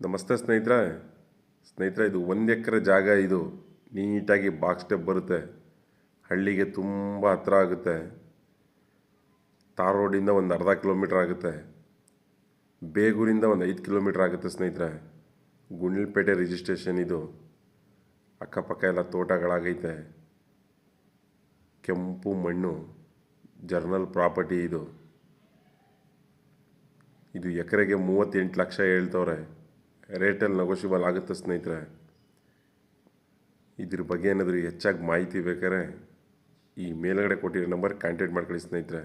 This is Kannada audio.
ನಮಸ್ತೆ ಸ್ನೇಹಿತರೆ ಇದು 1 ಎಕರೆ ಜಾಗ. ಇದು ನೀಟಾಗಿ ಬಾಕ್ಸ್ ಸ್ಟೆಪ್ ಬರುತ್ತೆ. ಹಳ್ಳಿಗೆ ತುಂಬ ಹತ್ರ ಆಗುತ್ತೆ. ತಾರ್ ರೋಡಿಂದ ಒಂದು ಅರ್ಧ ಕಿಲೋಮೀಟ್ರ್ ಆಗುತ್ತೆ. ಬೇಗೂರಿಂದ ಒಂದು 5 ಕಿಲೋಮೀಟ್ರ್ ಆಗುತ್ತೆ ಸ್ನೇಹಿತರೆ. ಗುಂಡ್ಲುಪೇಟೆ ರಿಜಿಸ್ಟ್ರೇಷನ್ ಇದು. ಅಕ್ಕಪಕ್ಕ ಎಲ್ಲ ತೋಟಗಳಾಗೈತೆ. ಕೆಂಪು ಮಣ್ಣು, ಜರ್ನಲ್ ಪ್ರಾಪರ್ಟಿ ಇದು. ಇದು ಎಕರೆಗೆ 38 ಲಕ್ಷ ಹೇಳ್ತವ್ರೆ. ರೇಟಲ್ಲಿ ನೆಗೋಷಿಯಬಲ್ ಆಗುತ್ತೆ ಸ್ನೇಹಿತರೆ. ಇದ್ರ ಬಗ್ಗೆ ಏನಾದರೂ ಹೆಚ್ಚಾಗಿ ಮಾಹಿತಿ ಬೇಕಾದ್ರೆ ಈ ಮೇಲ್ಗಡೆ ಕೊಟ್ಟಿರೋ ನಂಬರ್ ಕಾಂಟ್ಯಾಕ್ಟ್ ಮಾಡ್ಕೊಳ್ಳಿ ಸ್ನೇಹಿತರೆ.